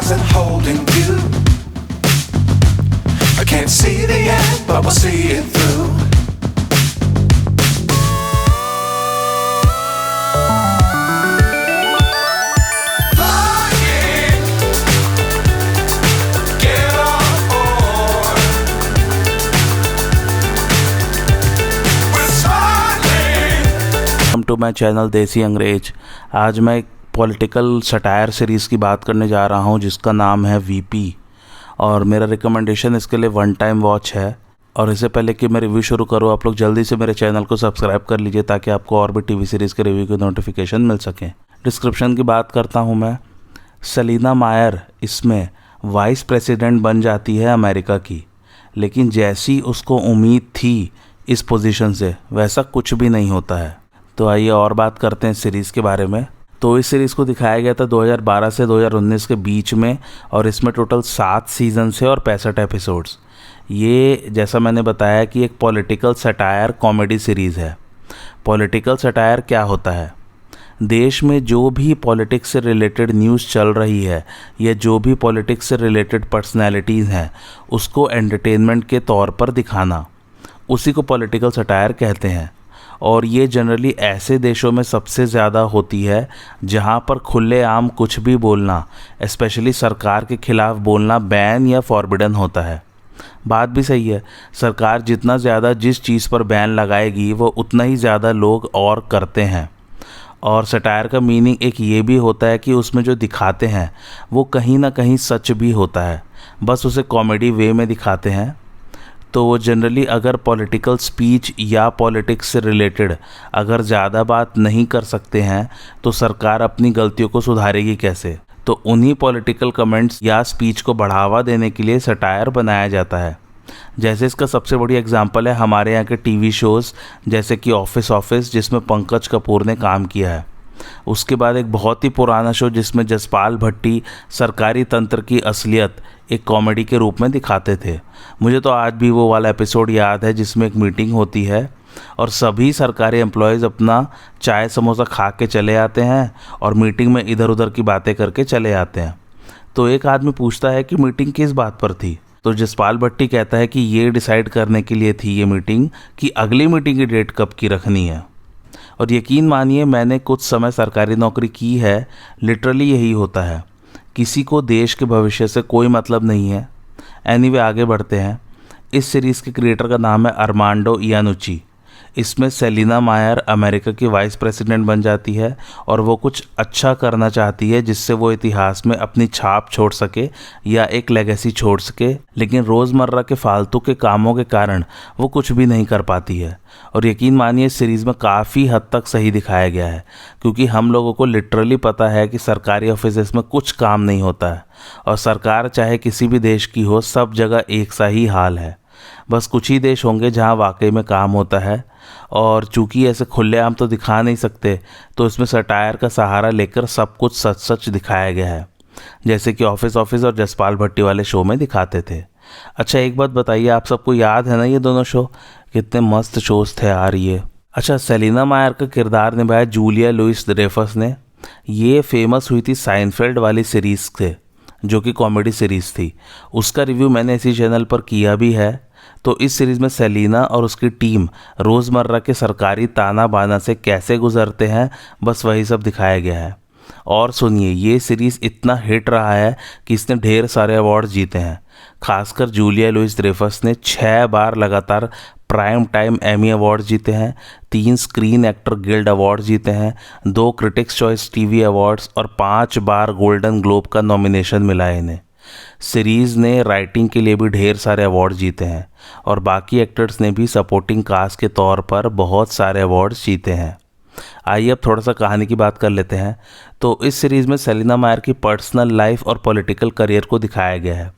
wasn't holding you. I can't see the end, but we'll see it through. To my channel Desi Angrez. आज मैं एक political satire series की बात करने जा रहा हूं जिसका नाम है वीपी, और मेरा रिकमेंडेशन इसके लिए वन टाइम वॉच है। और इससे पहले कि मैं रिव्यू शुरू करूं, आप लोग जल्दी से मेरे चैनल को सब्सक्राइब कर लीजिए ताकि आपको और भी टीवी सीरीज़ के रिव्यू की नोटिफिकेशन मिल सकें। डिस्क्रिप्शन की बात करता हूं मैं। सेलिना मायर इसमें वाइस प्रेसिडेंट बन जाती है अमेरिका की, लेकिन जैसी उसको उम्मीद थी इस पोजीशन से वैसा कुछ भी नहीं होता है। तो आइए और बात करते हैं सीरीज़ के बारे में। तो इस सीरीज़ को दिखाया गया था 2012 से 2019 के बीच में, और इसमें टोटल 7 सीजन है और 65 एपिसोड्स। ये जैसा मैंने बताया कि एक पॉलिटिकल सटायर कॉमेडी सीरीज़ है। पॉलिटिकल सटायर क्या होता है? देश में जो भी पॉलिटिक्स से रिलेटेड न्यूज़ चल रही है या जो भी पॉलिटिक्स से रिलेटेड पर्सनैलिटीज़ हैं उसको एंटरटेनमेंट के तौर पर दिखाना, उसी को पॉलिटिकल सटायर कहते हैं। और ये जनरली ऐसे देशों में सबसे ज़्यादा होती है जहाँ पर खुलेआम कुछ भी बोलना, स्पेशली सरकार के ख़िलाफ़ बोलना बैन या फॉरबिडन होता है। बात भी सही है, सरकार जितना ज़्यादा जिस चीज़ पर बैन लगाएगी वो उतना ही ज़्यादा लोग और करते हैं। और सटायर का मीनिंग एक ये भी होता है कि उसमें जो दिखाते हैं वो कहीं ना कहीं सच भी होता है, बस उसे कॉमेडी वे में दिखाते हैं। तो वो जनरली अगर पॉलिटिकल स्पीच या पॉलिटिक्स से रिलेटेड अगर ज़्यादा बात नहीं कर सकते हैं तो सरकार अपनी गलतियों को सुधारेगी कैसे? तो उन्हीं पॉलिटिकल कमेंट्स या स्पीच को बढ़ावा देने के लिए सटायर बनाया जाता है। जैसे इसका सबसे बड़ी एग्जांपल है हमारे यहाँ के टीवी शोज़ जैसे कि ऑफिस जिसमें पंकज कपूर ने काम किया है। उसके बाद एक बहुत ही पुराना शो जिसमें जसपाल भट्टी सरकारी तंत्र की असलियत एक कॉमेडी के रूप में दिखाते थे। मुझे तो आज भी वो वाला एपिसोड याद है जिसमें एक मीटिंग होती है और सभी सरकारी एम्प्लॉयज़ अपना चाय समोसा खा के चले आते हैं और मीटिंग में इधर उधर की बातें करके चले आते हैं। तो एक आदमी पूछता है कि मीटिंग किस बात पर थी? तो जसपाल भट्टी कहता है कि ये डिसाइड करने के लिए थी ये मीटिंग कि अगली मीटिंग की डेट कब की रखनी है। और यकीन मानिए मैंने कुछ समय सरकारी नौकरी की है, लिटरली यही होता है। किसी को देश के भविष्य से कोई मतलब नहीं है। एनीवे आगे बढ़ते हैं। इस सीरीज़ के क्रिएटर का नाम है अरमांडो इयानुची। इसमें सेलिना मायर अमेरिका की वाइस प्रेसिडेंट बन जाती है और वो कुछ अच्छा करना चाहती है जिससे वो इतिहास में अपनी छाप छोड़ सके या एक लेगेसी छोड़ सके, लेकिन रोज़मर्रा के फालतू के कामों के कारण वो कुछ भी नहीं कर पाती है। और यकीन मानिए इस सीरीज़ में काफ़ी हद तक सही दिखाया गया है, क्योंकि हम लोगों को लिटरली पता है कि सरकारी ऑफिस में कुछ काम नहीं होता है और सरकार चाहे किसी भी देश की हो, सब जगह एक सा ही हाल है। बस कुछ ही देश होंगे जहां वाकई में काम होता है, और चूंकि ऐसे खुलेआम तो दिखा नहीं सकते तो इसमें सटायर का सहारा लेकर सब कुछ सच सच दिखाया गया है, जैसे कि ऑफिस और जसपाल भट्टी वाले शो में दिखाते थे। अच्छा एक बात बताइए, आप सबको याद है ना ये दोनों शो? कितने मस्त शोज थे यार ये। अच्छा, सेलिना मायर का किरदार निभाया जूलिया लुइस ड्रेफस ने। ये फेमस हुई थी साइनफेल्ड वाली सीरीज़ से जो कि कॉमेडी सीरीज़ थी। उसका रिव्यू मैंने इसी चैनल पर किया भी है। तो इस सीरीज़ में सेलिना और उसकी टीम रोज़मर्रा के सरकारी ताना बाना से कैसे गुजरते हैं, बस वही सब दिखाया गया है। और सुनिए, ये सीरीज़ इतना हिट रहा है कि इसने ढेर सारे अवार्ड जीते हैं। खासकर जूलिया लुइस ड्रेफस ने 6 बार लगातार प्राइम टाइम एमी अवार्ड जीते हैं, 3 स्क्रीन एक्टर गिल्ड अवार्ड जीते हैं, 2 क्रिटिक्स चॉइस टीवी अवार्ड्स और 5 बार गोल्डन ग्लोब का नॉमिनेशन मिला है इन्हें। सीरीज़ ने राइटिंग के लिए भी ढेर सारे अवार्ड जीते हैं और बाकी एक्टर्स ने भी सपोर्टिंग कास्ट के तौर पर बहुत सारे अवार्ड्स जीते हैं। आइए अब थोड़ा सा कहानी की बात कर लेते हैं। तो इस सीरीज़ में सेलिना मायर की पर्सनल लाइफ और पॉलिटिकल करियर को दिखाया गया है।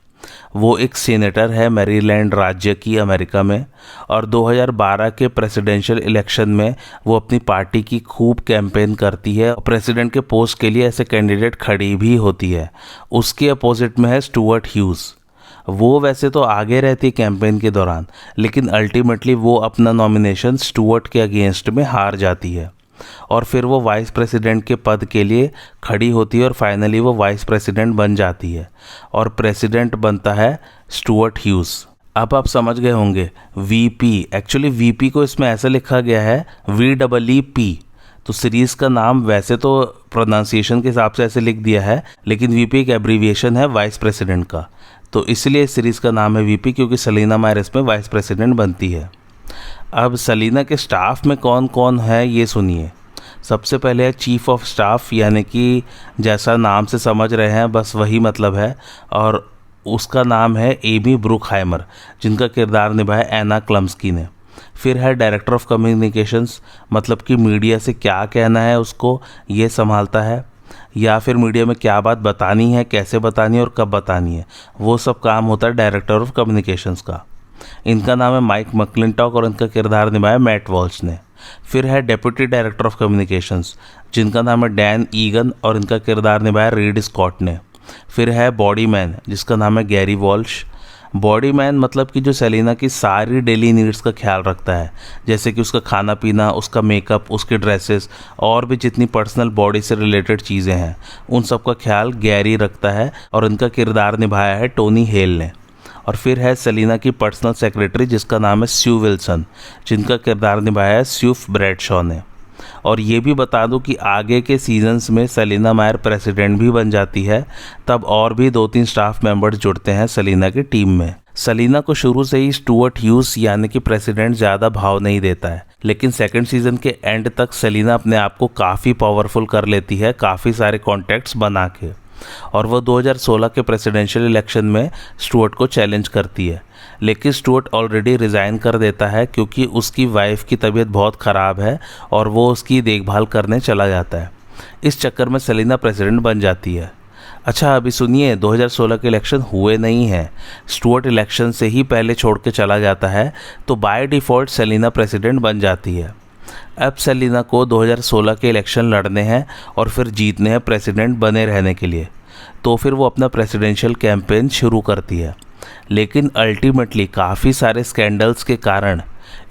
वो एक सीनेटर है मैरीलैंड राज्य की अमेरिका में, और 2012 के प्रेसिडेंशियल इलेक्शन में वो अपनी पार्टी की खूब कैंपेन करती है और प्रेसिडेंट के पोस्ट के लिए ऐसे कैंडिडेट खड़ी भी होती है। उसके अपोजिट में है स्टुअर्ट ह्यूज। वो वैसे तो आगे रहती कैंपेन के दौरान, लेकिन अल्टीमेटली वो अपना नॉमिनेशन स्टुअर्ट के अगेंस्ट में हार जाती है। और फिर वो वाइस प्रेसिडेंट के पद के लिए खड़ी होती है और फाइनली वो वाइस प्रेसिडेंट बन जाती है और प्रेसिडेंट बनता है स्टुअर्ट ह्यूज। अब आप समझ गए होंगे वीपी, एक्चुअली वीपी को इसमें ऐसे लिखा गया है VEEP। तो सीरीज़ का नाम वैसे तो प्रोनाउंसिएशन के हिसाब से ऐसे लिख दिया है, लेकिन वीपी एक एब्रीविएशन है वाइस प्रेसिडेंट का, तो इसलिए इस सीरीज़ का नाम है वीपी, क्योंकि सेलिना मायर इसमें वाइस प्रेसिडेंट बनती है। अब सेलिना के स्टाफ में कौन कौन है ये सुनिए। सबसे पहले है चीफ ऑफ स्टाफ, यानी कि जैसा नाम से समझ रहे हैं बस वही मतलब है, और उसका नाम है एमी ब्रुकहाइमर, जिनका किरदार निभाया एना क्लम्स्की ने। फिर है डायरेक्टर ऑफ कम्युनिकेशंस, मतलब कि मीडिया से क्या कहना है उसको ये संभालता है, या फिर मीडिया में क्या बात बतानी है, कैसे बतानी है और कब बतानी है, वो सब काम होता है डायरेक्टर ऑफ कम्युनिकेशंस का। इनका नाम है माइक मैक्लिंटॉक और इनका किरदार निभाया मैट वॉल्श ने। फिर है डेप्यूटी डायरेक्टर ऑफ कम्युनिकेशंस, जिनका नाम है डैन ईगन और इनका किरदार निभाया रीड स्कॉट ने। फिर है बॉडी मैन, जिसका नाम है गैरी वॉल्श। बॉडी मैन मतलब कि जो सेलिना की सारी डेली नीड्स का ख्याल रखता है, जैसे कि उसका खाना पीना, उसका मेकअप, उसके ड्रेसेस और भी जितनी पर्सनल बॉडी से रिलेटेड चीज़ें हैं उन सब का ख्याल गैरी रखता है और इनका किरदार निभाया है टोनी हेल ने। और फिर है सेलिना की पर्सनल सेक्रेटरी, जिसका नाम है स्यू विल्सन, जिनका किरदार निभाया है स्यूफ ब्रैडशॉ ने। और ये भी बता दूं कि आगे के सीजन्स में सेलिना मायर प्रेसिडेंट भी बन जाती है, तब और भी 2-3 स्टाफ मेंबर्स जुड़ते हैं सेलिना की टीम में। सेलिना को शुरू से ही स्टुअर्ट ह्यूज यानी कि प्रेसिडेंट ज़्यादा भाव नहीं देता है, लेकिन सेकंड सीजन के एंड तक सेलिना अपने आप को काफ़ी पावरफुल कर लेती है, काफ़ी सारे कॉन्टैक्ट्स बना के, और वो 2016 के प्रेसिडेंशियल इलेक्शन में स्टुअर्ट को चैलेंज करती है। लेकिन स्टुअर्ट ऑलरेडी रिज़ाइन कर देता है क्योंकि उसकी वाइफ की तबीयत बहुत ख़राब है और वो उसकी देखभाल करने चला जाता है। इस चक्कर में सेलिना प्रेसिडेंट बन जाती है। अच्छा अभी सुनिए, 2016 के इलेक्शन हुए नहीं हैं, स्टुअर्ट इलेक्शन से ही पहले छोड़ के चला जाता है, तो बाय डिफ़ॉल्ट सेलिना प्रेसिडेंट बन जाती है। अब सेलिना को 2016 के इलेक्शन लड़ने हैं और फिर जीतने हैं प्रेसिडेंट बने रहने के लिए, तो फिर वो अपना प्रेसिडेंशियल कैंपेन शुरू करती है। लेकिन अल्टीमेटली काफ़ी सारे स्कैंडल्स के कारण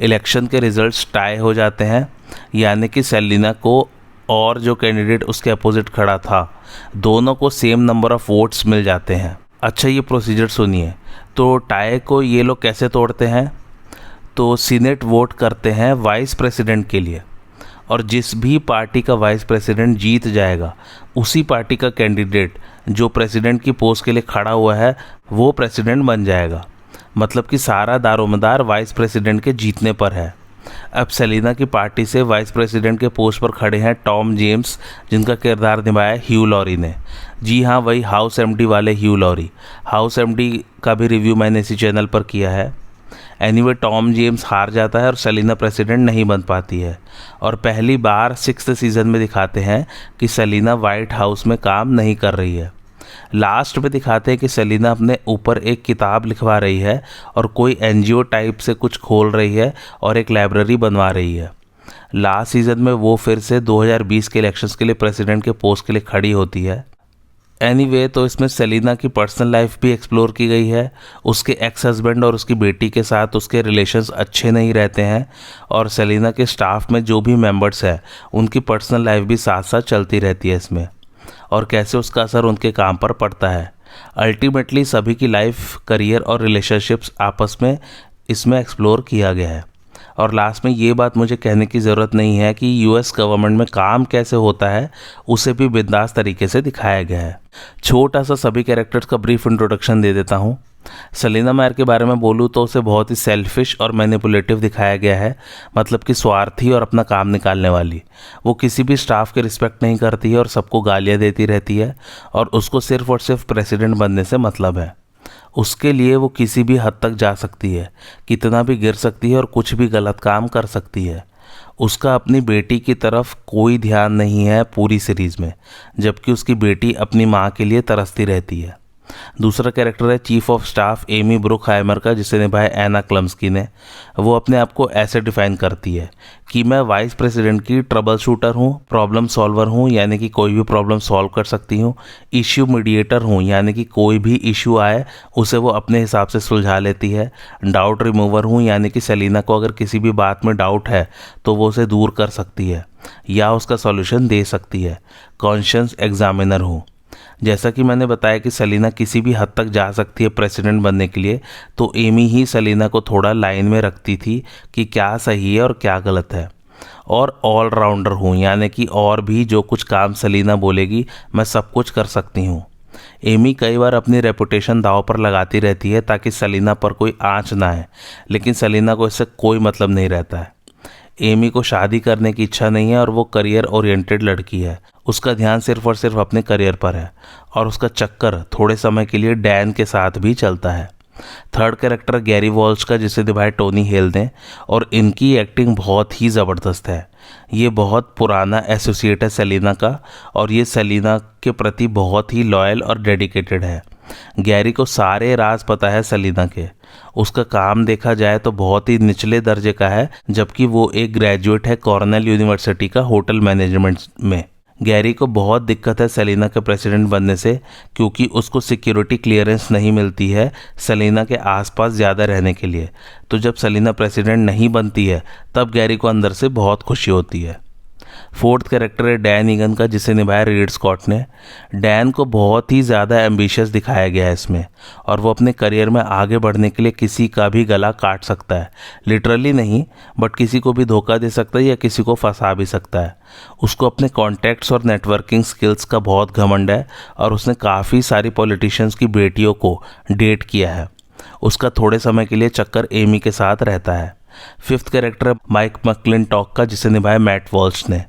इलेक्शन के रिजल्ट्स टाई हो जाते हैं, यानी कि सेलिना को और जो कैंडिडेट उसके अपोजिट खड़ा था दोनों को सेम नंबर ऑफ वोट्स मिल जाते हैं। अच्छा ये प्रोसीजर सुनिए, तो टाई को ये लोग कैसे तोड़ते हैं, तो सीनेट वोट करते हैं वाइस प्रेसिडेंट के लिए, और जिस भी पार्टी का वाइस प्रेसिडेंट जीत जाएगा उसी पार्टी का कैंडिडेट जो प्रेसिडेंट की पोस्ट के लिए खड़ा हुआ है वो प्रेसिडेंट बन जाएगा। मतलब कि सारा दारोमदार वाइस प्रेसिडेंट के जीतने पर है। अब सेलिना की पार्टी से वाइस प्रेसिडेंट के पोस्ट पर खड़े हैं टॉम जेम्स, जिनका किरदार निभाया ह्यू लॉरी ने। जी हाँ, वही हाउस एमडी वाले ह्यू लॉरी। हाउस एमडी का भी रिव्यू मैंने इसी चैनल पर किया है। एनीवे टॉम जेम्स हार जाता है और सेलिना प्रेसिडेंट नहीं बन पाती है, और पहली बार 6th सीज़न में दिखाते हैं कि सेलिना वाइट हाउस में काम नहीं कर रही है। लास्ट में दिखाते हैं कि सेलिना अपने ऊपर एक किताब लिखवा रही है और कोई एनजीओ टाइप से कुछ खोल रही है और एक लाइब्रेरी बनवा रही है। लास्ट सीज़न में वो फिर से 2020 के इलेक्शंस के लिए प्रेसिडेंट के पोस्ट के लिए खड़ी होती है। एनीवे तो इसमें सेलिना की पर्सनल लाइफ भी एक्सप्लोर की गई है। उसके एक्स हस्बैंड और उसकी बेटी के साथ उसके रिलेशंस अच्छे नहीं रहते हैं, और सेलिना के स्टाफ में जो भी मेंबर्स हैं उनकी पर्सनल लाइफ भी साथ साथ चलती रहती है इसमें, और कैसे उसका असर उनके काम पर पड़ता है। अल्टीमेटली सभी की लाइफ, करियर और रिलेशनशिप्स आपस में इसमें एक्सप्लोर किया गया है। और लास्ट में ये बात मुझे कहने की ज़रूरत नहीं है कि यूएस गवर्नमेंट में काम कैसे होता है, उसे भी बिंदास तरीके से दिखाया गया है। छोटा सा सभी कैरेक्टर्स का ब्रीफ इंट्रोडक्शन दे देता हूँ। सेलिना मायर के बारे में बोलूँ तो उसे बहुत ही सेल्फिश और मैनिपुलेटिव दिखाया गया है, मतलब कि स्वार्थी और अपना काम निकालने वाली। वो किसी भी स्टाफ की रिस्पेक्ट नहीं करती है और सबको गालियाँ देती रहती है, और उसको सिर्फ और सिर्फ प्रेसिडेंट बनने से मतलब है। उसके लिए वो किसी भी हद तक जा सकती है, कितना भी गिर सकती है और कुछ भी गलत काम कर सकती है। उसका अपनी बेटी की तरफ कोई ध्यान नहीं है पूरी सीरीज़ में, जबकि उसकी बेटी अपनी माँ के लिए तरसती रहती है। दूसरा कैरेक्टर है chief of staff Amy Bruckheimer का, जिसे निभाया एना क्लम्स्की ने। वो अपने आप को ऐसे डिफाइन करती है कि मैं वाइस प्रेसिडेंट की ट्रबल शूटर हूँ, प्रॉब्लम सॉल्वर हूँ, यानी कि कोई भी प्रॉब्लम सॉल्व कर सकती हूँ, इश्यू मीडिएटर हूँ, यानी कि कोई भी इश्यू आए उसे वो अपने हिसाब से सुलझा लेती है, डाउट रिमूवर हूँ, यानी कि सेलिना को अगर किसी भी बात में डाउट है तो वो उसे दूर कर सकती है या उसका सॉल्यूशन दे सकती है, कॉन्शियस एग्जामिनर हूँ। जैसा कि मैंने बताया कि सेलिना किसी भी हद तक जा सकती है प्रेसिडेंट बनने के लिए, तो एमी ही सेलिना को थोड़ा लाइन में रखती थी कि क्या सही है और क्या गलत है। और ऑलराउंडर हूँ, यानी कि और भी जो कुछ काम सेलिना बोलेगी मैं सब कुछ कर सकती हूँ। एमी कई बार अपनी रेपुटेशन दांव पर लगाती रहती है ताकि सेलिना पर कोई आंच ना आए, लेकिन सेलिना को इससे कोई मतलब नहीं रहता है। एमी को शादी करने की इच्छा नहीं है और वो करियर ओरिएंटेड लड़की है। उसका ध्यान सिर्फ और सिर्फ अपने करियर पर है और उसका चक्कर थोड़े समय के लिए डैन के साथ भी चलता है। थर्ड कैरेक्टर गैरी वॉल्श का, जिसे निभाया टोनी हेल ने, और इनकी एक्टिंग बहुत ही ज़बरदस्त है। ये बहुत पुराना एसोसिएट है सेलिना का और ये सेलिना के प्रति बहुत ही लॉयल और डेडिकेटेड है। गैरी को सारे राज पता है सेलिना के। उसका काम देखा जाए तो बहुत ही निचले दर्जे का है, जबकि वो एक ग्रेजुएट है कॉर्नेल यूनिवर्सिटी का होटल मैनेजमेंट में। गैरी को बहुत दिक्कत है सेलिना के प्रेसिडेंट बनने से, क्योंकि उसको सिक्योरिटी क्लियरेंस नहीं मिलती है सेलिना के आसपास ज़्यादा रहने के लिए। तो जब सेलिना प्रेसिडेंट नहीं बनती है तब गैरी को अंदर से बहुत खुशी होती है। फोर्थ कैरेक्टर है डैन ईगन का, जिसे निभाया रीड स्कॉट ने। डैन को बहुत ही ज़्यादा एम्बिशियस दिखाया गया है इसमें, और वो अपने करियर में आगे बढ़ने के लिए किसी का भी गला काट सकता है। लिटरली नहीं, बट किसी को भी धोखा दे सकता है या किसी को फंसा भी सकता है। उसको अपने कॉन्टैक्ट्स और नेटवर्किंग स्किल्स का बहुत घमंड है और उसने काफ़ी सारी पॉलिटिशियंस की बेटियों को डेट किया है। उसका थोड़े समय के लिए चक्कर एमी के साथ रहता है। फिफ्थ कैरेक्टर माइक मैक्लिंटॉक का, जिसे निभाया मैट वॉल्श ने।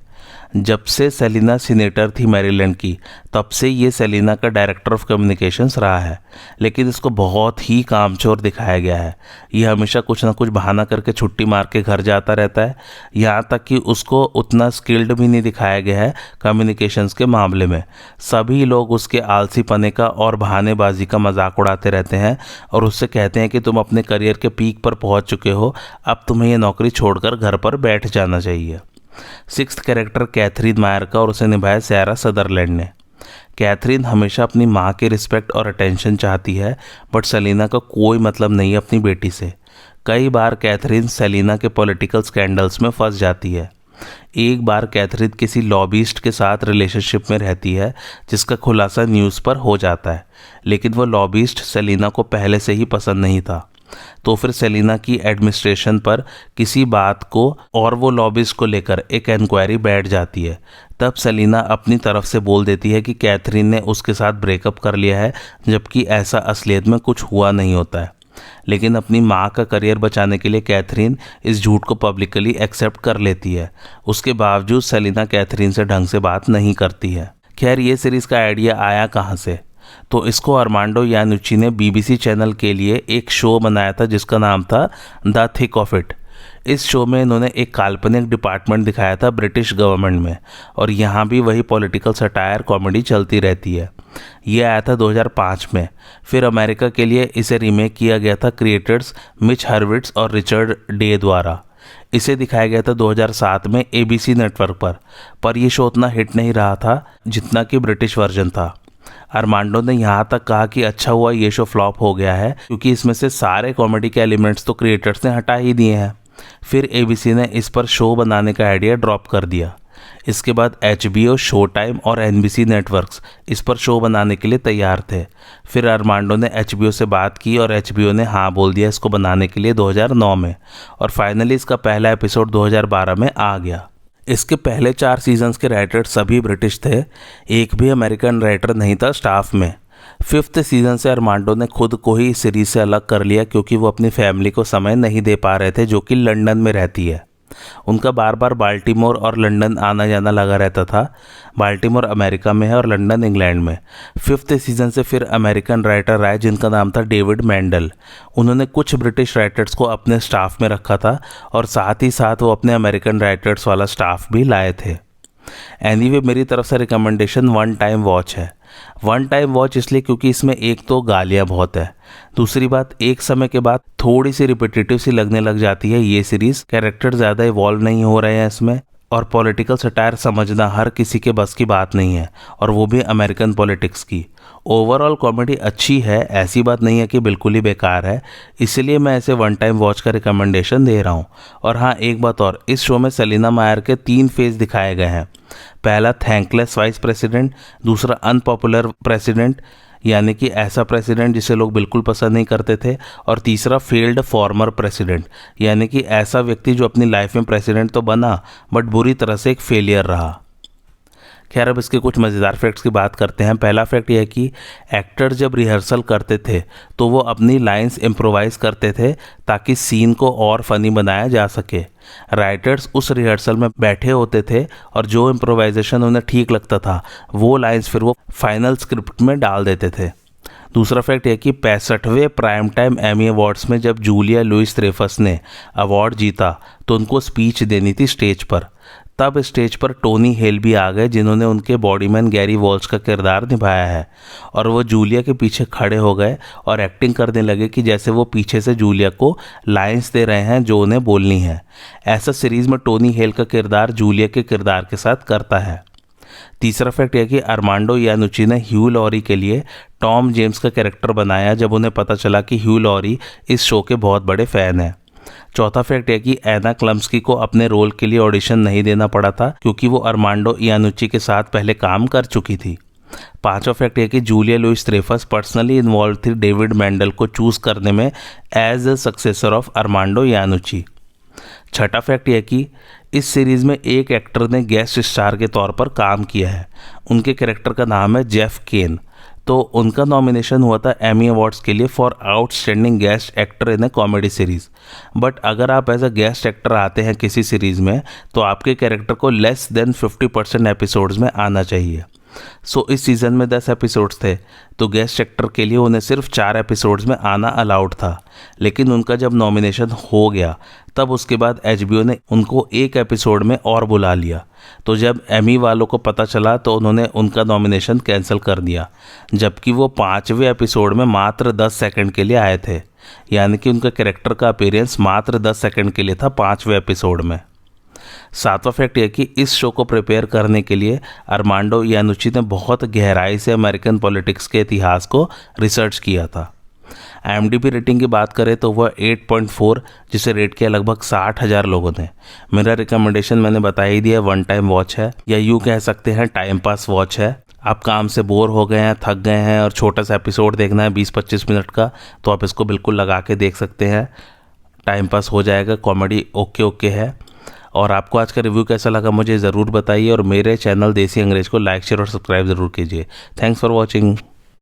जब से सेलिना सीनेटर थी मैरीलैंड की, तब से ये सेलिना का डायरेक्टर ऑफ कम्युनिकेशंस रहा है, लेकिन इसको बहुत ही कामचोर दिखाया गया है। ये हमेशा कुछ ना कुछ बहाना करके छुट्टी मार के घर जाता रहता है। यहाँ तक कि उसको उतना स्किल्ड भी नहीं दिखाया गया है कम्युनिकेशंस के मामले में। सभी लोग उसके आलसीपने का और बहानेबाजी का मजाक उड़ाते रहते हैं और उससे कहते हैं कि तुम अपने करियर के पीक पर पहुँच चुके हो, अब तुम्हें ये नौकरी छोड़कर घर पर बैठ जाना चाहिए। सिक्स्थ कैरेक्टर कैथरीन मायर का, और उसे निभाया सैरा सदरलैंड ने। कैथरीन हमेशा अपनी माँ के रिस्पेक्ट और अटेंशन चाहती है, बट सेलिना का कोई मतलब नहीं है अपनी बेटी से। कई बार कैथरीन सेलिना के पॉलिटिकल स्कैंडल्स में फंस जाती है। एक बार कैथरीन किसी लॉबिस्ट के साथ रिलेशनशिप में रहती है, जिसका खुलासा न्यूज़ पर हो जाता है, लेकिन वो लॉबिस्ट सेलिना को पहले से ही पसंद नहीं था। तो फिर सेलिना की एडमिनिस्ट्रेशन पर किसी बात को और वो लॉबिस्ट को लेकर एक इंक्वायरी बैठ जाती है। तब सेलिना अपनी तरफ से बोल देती है कि कैथरीन ने उसके साथ ब्रेकअप कर लिया है, जबकि ऐसा असलियत में कुछ हुआ नहीं होता है। लेकिन अपनी माँ का करियर बचाने के लिए कैथरीन इस झूठ को पब्लिकली एक्सेप्ट कर लेती है। उसके बावजूद सेलिना कैथरीन से ढंग से बात नहीं करती है। खैर, ये सीरीज़ का आइडिया आया कहाँ से? तो इसको अरमांडो यानुची ने बीबीसी चैनल के लिए एक शो बनाया था जिसका नाम था द थिक ऑफ इट। इस शो में इन्होंने एक काल्पनिक डिपार्टमेंट दिखाया था ब्रिटिश गवर्नमेंट में, और यहाँ भी वही पॉलिटिकल सटायर कॉमेडी चलती रहती है। ये आया था 2005 में। फिर अमेरिका के लिए इसे रीमेक किया गया था क्रिएटर्स मिच हर्विट्स और रिचर्ड डे द्वारा। इसे दिखाया गया था 2007 में ABC नेटवर्क पर यह शो उतना हिट नहीं रहा था जितना कि ब्रिटिश वर्जन था। अरमांडो ने यहाँ तक कहा कि अच्छा हुआ ये शो फ्लॉप हो गया है, क्योंकि इसमें से सारे कॉमेडी के एलिमेंट्स तो क्रिएटर्स ने हटा ही दिए हैं। फिर ABC ने इस पर शो बनाने का आइडिया ड्रॉप कर दिया। इसके बाद HBO, शो टाइम और NBC नेटवर्क्स इस पर शो बनाने के लिए तैयार थे। फिर अरमांडो ने HBO से बात की और HBO ने हाँ बोल दिया इसको बनाने के लिए 2009 में, और फाइनली इसका पहला एपिसोड 2012 में आ गया। इसके पहले 4 सीजन्स के राइटर सभी ब्रिटिश थे, एक भी अमेरिकन राइटर नहीं था स्टाफ में। 5th सीज़न से अरमांडो ने खुद को ही इस सीरीज़ से अलग कर लिया, क्योंकि वो अपनी फैमिली को समय नहीं दे पा रहे थे जो कि लंदन में रहती है। उनका बार बार बाल्टीमोर और लंदन आना जाना लगा रहता था। बाल्टीमोर अमेरिका में है और लंदन इंग्लैंड में। 5th सीज़न से फिर अमेरिकन राइटर आए जिनका नाम था डेविड मैंडल। उन्होंने कुछ ब्रिटिश राइटर्स को अपने स्टाफ में रखा था और साथ ही साथ वो अपने अमेरिकन राइटर्स वाला स्टाफ भी लाए थे। एनीवे, मेरी तरफ से रिकमेंडेशन 1 टाइम वॉच है। वन टाइम वॉच इसलिए क्योंकि इसमें एक तो गालियाँ बहुत है, दूसरी बात एक समय के बाद थोड़ी सी रिपीटेटिव सी लगने लग जाती है ये सीरीज़। कैरेक्टर ज़्यादा इवॉल्व नहीं हो रहे हैं इसमें, और पॉलिटिकल सटायर समझना हर किसी के बस की बात नहीं है, और वो भी अमेरिकन पॉलिटिक्स की। ओवरऑल कॉमेडी अच्छी है, ऐसी बात नहीं है कि बिल्कुल ही बेकार है, इसलिए मैं इसे वन टाइम वॉच का रिकमेंडेशन दे रहा हूँ। और हाँ, एक बात और, इस शो में सेलिना मायर के 3 फेस दिखाए गए हैं। पहला थैंकलेस वाइस प्रेसिडेंट, दूसरा अनपॉपुलर प्रेसिडेंट यानी कि ऐसा प्रेसिडेंट जिसे लोग बिल्कुल पसंद नहीं करते थे, और तीसरा फेल्ड फॉर्मर प्रेसिडेंट यानी कि ऐसा व्यक्ति जो अपनी लाइफ में प्रेसिडेंट तो बना बट बुरी तरह से एक फेलियर रहा। खैर, अब इसके कुछ मज़ेदार फैक्ट्स की बात करते हैं। पहला फैक्ट यह है कि एक्टर जब रिहर्सल करते थे तो वो अपनी लाइंस इम्प्रोवाइज करते थे ताकि सीन को और फनी बनाया जा सके। राइटर्स उस रिहर्सल में बैठे होते थे और जो इम्प्रोवाइजेशन उन्हें ठीक लगता था वो लाइंस फिर वो फाइनल स्क्रिप्ट में डाल देते थे। दूसरा फैक्ट है कि 65वें प्राइम टाइम एमी अवार्ड्स में जब जूलिया लुइस ड्रेफस ने अवार्ड जीता तो उनको स्पीच देनी थी स्टेज पर। तब स्टेज पर टोनी हेल भी आ गए जिन्होंने उनके बॉडीमैन गैरी वॉल्श का किरदार निभाया है, और वो जूलिया के पीछे खड़े हो गए और एक्टिंग करने लगे कि जैसे वो पीछे से जूलिया को लाइंस दे रहे हैं जो उन्हें बोलनी है। ऐसा सीरीज़ में टोनी हेल का किरदार जूलिया के किरदार के साथ करता है। तीसरा फैक्ट यह कि अरमांडो इयानुची ने ह्यू लॉरी के लिए टॉम जेम्स का कैरेक्टर बनाया जब उन्हें पता चला कि ह्यू लॉरी इस शो के बहुत बड़े फ़ैन हैं। चौथा फैक्ट है कि एना क्लम्स्की को अपने रोल के लिए ऑडिशन नहीं देना पड़ा था क्योंकि वो अरमांडो इयानुची के साथ पहले काम कर चुकी थी। पांचवा फैक्ट है कि Julia Louis Dreyfus personally involve थी डेविड मेंडल को चूज़ करने में as a successor of Armando Iannucci. छठा फैक्ट यह कि इस सीरीज़ में एक एक्टर ने गेस्ट स्टार के तौर पर काम किया है। उनके कैरेक्टर का नाम है जेफ केन। तो उनका नॉमिनेशन हुआ था एमी अवार्ड्स के लिए for outstanding guest actor in A comedy series. But अगर आप एज अ गेस्ट एक्टर आते हैं किसी सीरीज़ में तो आपके कैरेक्टर को लेस देन 50% एपिसोड्स में आना चाहिए। सो इस सीज़न में 10 एपिसोड्स थे तो गेस्ट एक्टर के लिए उन्हें सिर्फ 4 एपिसोड्स में आना अलाउड था। लेकिन उनका जब नॉमिनेशन हो गया तब उसके बाद HBO ने उनको एक एपिसोड में और बुला लिया। तो जब एमी वालों को पता चला तो उन्होंने उनका नॉमिनेशन कैंसिल कर दिया, जबकि वो 5वें एपिसोड में मात्र 10 सेकंड के लिए आए थे, यानी कि उनका कैरेक्टर का अपीयरेंस मात्र 10 सेकंड के लिए था 5वें एपिसोड में। सातवां फैक्ट यह कि इस शो को प्रिपेयर करने के लिए अरमांडो इयानुची ने बहुत गहराई से अमेरिकन पॉलिटिक्स के इतिहास को रिसर्च किया था। IMDb रेटिंग की बात करें तो वह 8.4 जिसे रेट किया लगभग 60,000 लोगों ने। मेरा रिकमेंडेशन मैंने बता ही दिया, वन टाइम वॉच है या यूँ कह सकते हैं टाइम पास वॉच है। आप काम से बोर हो गए हैं, थक गए हैं और छोटा सा एपिसोड देखना है 20-25 मिनट का, तो आप इसको बिल्कुल लगा के देख सकते हैं, टाइम पास हो जाएगा। कॉमेडी ओके है। और आपको आज का रिव्यू कैसा लगा मुझे ज़रूर बताइए, और मेरे चैनल देसी अंग्रेज को लाइक शेयर और सब्सक्राइब ज़रूर कीजिए। Thanks for watching.